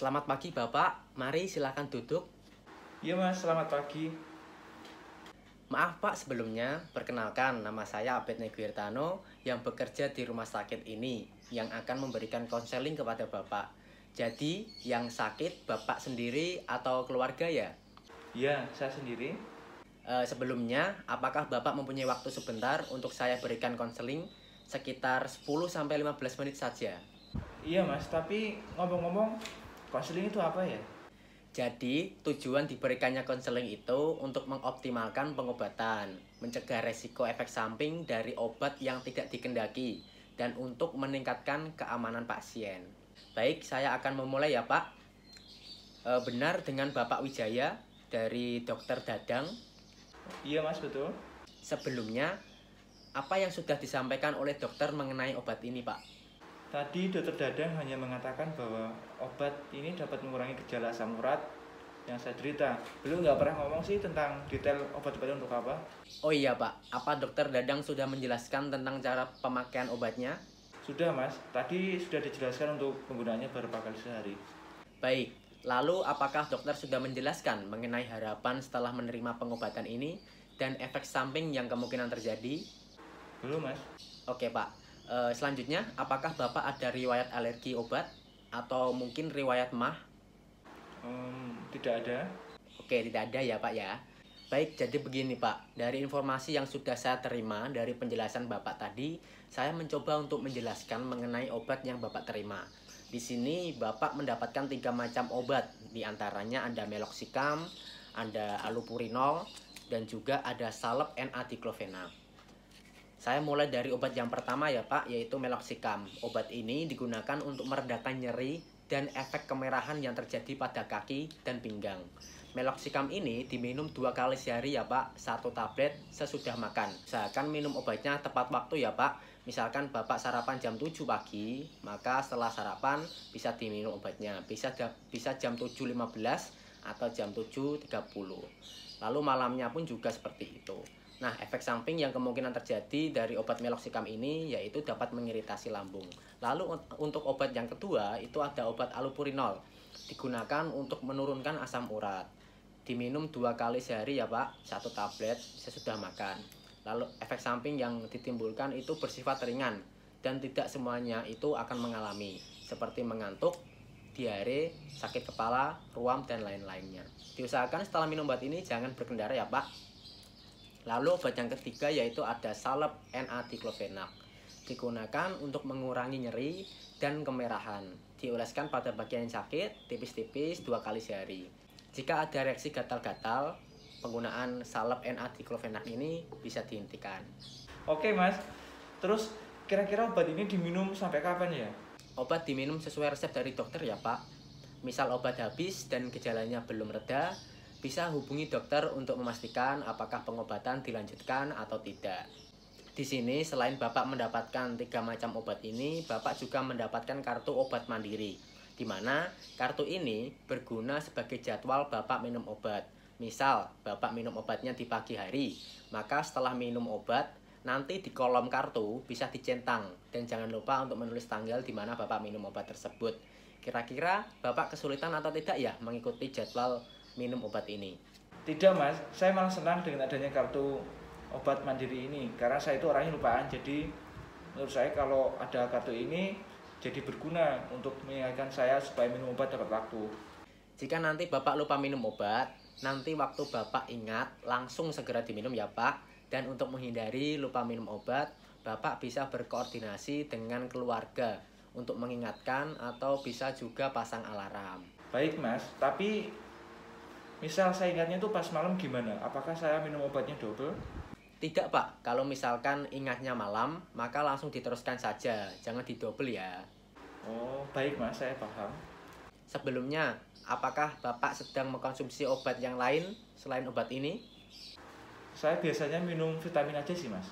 Selamat pagi Bapak, mari silakan duduk. Iya Mas, selamat pagi. Maaf Pak sebelumnya, perkenalkan nama saya Abed Neguirtano yang bekerja di rumah sakit ini yang akan memberikan konseling kepada Bapak. Jadi yang sakit Bapak sendiri atau keluarga ya? Iya, saya sendiri. Sebelumnya, apakah Bapak mempunyai waktu sebentar untuk saya berikan konseling sekitar 10-15 menit saja? Iya Mas, tapi ngomong-ngomong, konseling itu apa ya? Jadi, tujuan diberikannya konseling itu untuk mengoptimalkan pengobatan, mencegah resiko efek samping dari obat yang tidak dikendaki, dan untuk meningkatkan keamanan pasien. Baik, saya akan memulai ya Pak. Benar dengan Bapak Wijaya dari Dokter Dadang. Iya Mas, betul. Sebelumnya, apa yang sudah disampaikan oleh dokter mengenai obat ini Pak? Tadi Dokter Dadang hanya mengatakan bahwa obat ini dapat mengurangi gejala asam urat yang saya derita. Beliau nggak pernah ngomong sih tentang detail obat-obatnya untuk apa. Oh iya Pak, apa Dokter Dadang sudah menjelaskan tentang cara pemakaian obatnya? Sudah Mas, tadi sudah dijelaskan untuk penggunaannya beberapa kali sehari. Baik, lalu apakah dokter sudah menjelaskan mengenai harapan setelah menerima pengobatan ini dan efek samping yang kemungkinan terjadi? Belum Mas? Oke Pak, selanjutnya apakah Bapak ada riwayat alergi obat atau mungkin riwayat MAH? Tidak ada. Oke, tidak ada ya Pak ya. Baik, jadi begini Pak, dari informasi yang sudah saya terima dari penjelasan Bapak tadi, saya mencoba untuk menjelaskan mengenai obat yang Bapak terima. Di sini Bapak mendapatkan 3 macam obat, di antaranya ada meloxicam, ada allopurinol, dan juga ada salep N-aceclofenac. Saya mulai dari obat yang pertama ya Pak, yaitu meloxicam. Obat ini digunakan untuk meredakan nyeri dan efek kemerahan yang terjadi pada kaki dan pinggang. Meloxicam ini diminum 2 kali sehari ya Pak, 1 tablet sesudah makan. Usahakan minum obatnya tepat waktu ya Pak. Misalkan Bapak sarapan jam 7 pagi, maka setelah sarapan bisa diminum obatnya. Bisa jam 7.15 atau jam 7.30. Lalu malamnya pun juga seperti itu. Nah, efek samping yang kemungkinan terjadi dari obat meloxicam ini yaitu dapat mengiritasi lambung. Lalu untuk obat yang kedua itu ada obat allopurinol. Digunakan untuk menurunkan asam urat. Diminum 2 kali sehari ya Pak, 1 tablet sesudah makan. Lalu efek samping yang ditimbulkan itu bersifat ringan dan tidak semuanya itu akan mengalami seperti mengantuk, diare, sakit kepala, ruam dan lain-lainnya. Diusahakan setelah minum obat ini jangan berkendara ya Pak. Lalu obat yang ketiga yaitu ada salep N-aceclofenac. Digunakan untuk mengurangi nyeri dan kemerahan. Dioleskan pada bagian yang sakit tipis-tipis 2 kali sehari. Jika ada reaksi gatal-gatal, penggunaan salep N-aceclofenac ini bisa dihentikan. Oke Mas, terus kira-kira obat ini diminum sampai kapan ya? Obat diminum sesuai resep dari dokter ya Pak. Misal obat habis dan gejalanya belum reda, bisa hubungi dokter untuk memastikan apakah pengobatan dilanjutkan atau tidak. Di sini selain Bapak mendapatkan 3 macam obat ini, Bapak juga mendapatkan kartu obat mandiri, di mana kartu ini berguna sebagai jadwal Bapak minum obat. Misal, Bapak minum obatnya di pagi hari, maka setelah minum obat, nanti di kolom kartu bisa dicentang dan jangan lupa untuk menulis tanggal di mana Bapak minum obat tersebut. Kira-kira Bapak kesulitan atau tidak ya mengikuti jadwal minum obat ini? Tidak Mas, saya malah senang dengan adanya kartu obat mandiri ini karena saya itu orangnya lupaan. Jadi menurut saya kalau ada kartu ini jadi berguna untuk mengingatkan saya supaya minum obat tepat waktu. Jika nanti Bapak lupa minum obat, nanti waktu Bapak ingat langsung segera diminum ya Pak. Dan untuk menghindari lupa minum obat, Bapak bisa berkoordinasi dengan keluarga untuk mengingatkan atau bisa juga pasang alarm. Baik Mas, tapi misal saya ingatnya itu pas malam gimana? Apakah saya minum obatnya double? Tidak Pak, kalau misalkan ingatnya malam, maka langsung diteruskan saja, jangan didobel ya. Oh baik Mas, saya paham. Sebelumnya, apakah Bapak sedang mengkonsumsi obat yang lain selain obat ini? Saya biasanya minum vitamin aja sih Mas.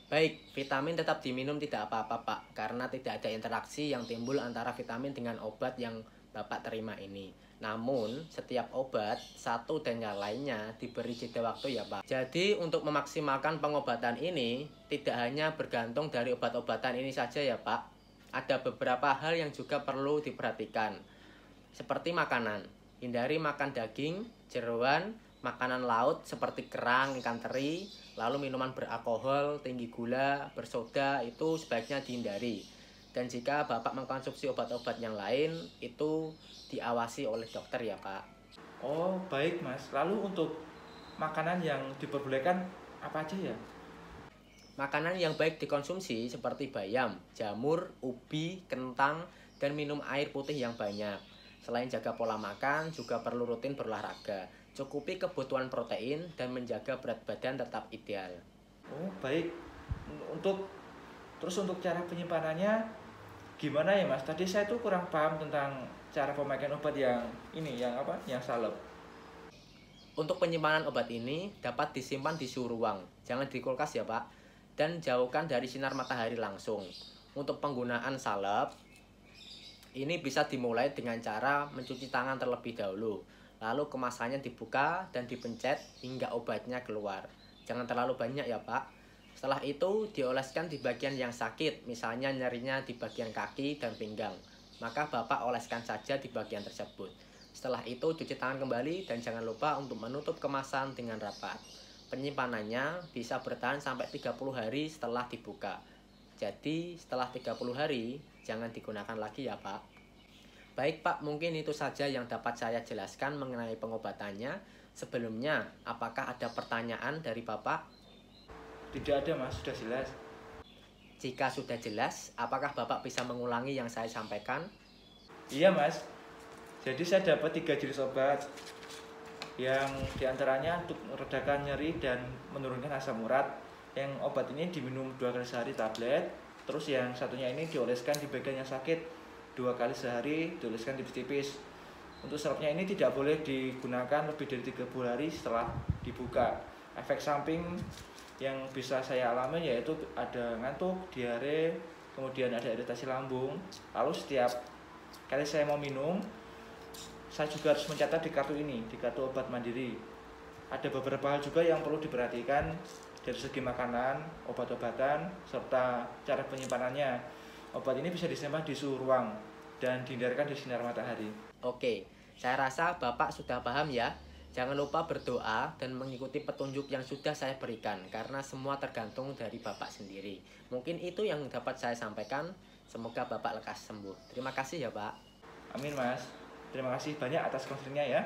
Baik, vitamin tetap diminum tidak apa-apa Pak, karena tidak ada interaksi yang timbul antara vitamin dengan obat yang Bapak terima ini. Namun, setiap obat, satu dan yang lainnya diberi jeda waktu ya Pak. Jadi, untuk memaksimalkan pengobatan ini, tidak hanya bergantung dari obat-obatan ini saja ya Pak. Ada beberapa hal yang juga perlu diperhatikan. Seperti makanan, hindari makan daging, jeroan, makanan laut seperti kerang, ikan teri, lalu minuman beralkohol, tinggi gula, bersoda itu sebaiknya dihindari. Dan jika Bapak mengkonsumsi obat-obat yang lain, itu diawasi oleh dokter ya Pak. Oh, baik Mas. Lalu untuk makanan yang diperbolehkan apa aja ya? Makanan yang baik dikonsumsi seperti bayam, jamur, ubi, kentang, dan minum air putih yang banyak. Selain jaga pola makan, juga perlu rutin berolahraga. Cukupi kebutuhan protein dan menjaga berat badan tetap ideal. Oh, baik. Untuk untuk cara penyimpanannya gimana ya Mas? Tadi saya tuh kurang paham tentang cara pemakaian obat yang ini, yang apa? Yang salep. Untuk penyimpanan obat ini dapat disimpan di suhu ruang, jangan di kulkas ya Pak, dan jauhkan dari sinar matahari langsung. Untuk penggunaan salep, ini bisa dimulai dengan cara mencuci tangan terlebih dahulu, lalu kemasannya dibuka dan dipencet hingga obatnya keluar. Jangan terlalu banyak ya Pak. Setelah itu dioleskan di bagian yang sakit, misalnya nyerinya di bagian kaki dan pinggang. Maka Bapak oleskan saja di bagian tersebut. Setelah itu cuci tangan kembali dan jangan lupa untuk menutup kemasan dengan rapat. Penyimpanannya bisa bertahan sampai 30 hari setelah dibuka. Jadi setelah 30 hari jangan digunakan lagi ya Pak. Baik Pak, mungkin itu saja yang dapat saya jelaskan mengenai pengobatannya. Sebelumnya, apakah ada pertanyaan dari Bapak? Tidak ada Mas, sudah jelas. Jika sudah jelas, apakah Bapak bisa mengulangi yang saya sampaikan? Iya Mas. Jadi saya dapat 3 jenis obat yang diantaranya untuk meredakan nyeri dan menurunkan asam urat. Yang obat ini diminum 2 kali sehari tablet. Terus yang satunya ini dioleskan di bagian yang sakit 2 kali sehari, dioleskan tipis-tipis. Untuk serapnya ini tidak boleh digunakan lebih dari 30 hari setelah dibuka. Efek samping yang bisa saya alami yaitu ada ngantuk, diare, kemudian ada iritasi lambung. Lalu setiap kali saya mau minum, saya juga harus mencatat di kartu ini, di kartu obat mandiri. Ada beberapa hal juga yang perlu diperhatikan dari segi makanan, obat-obatan, serta cara penyimpanannya. Obat ini bisa disimpan di suhu ruang dan dihindarkan di sinar matahari. Oke, saya rasa Bapak sudah paham ya. Jangan lupa berdoa dan mengikuti petunjuk yang sudah saya berikan, karena semua tergantung dari Bapak sendiri. Mungkin itu yang dapat saya sampaikan. Semoga Bapak lekas sembuh. Terima kasih ya Pak. Amin Mas. Terima kasih banyak atas konselnya ya.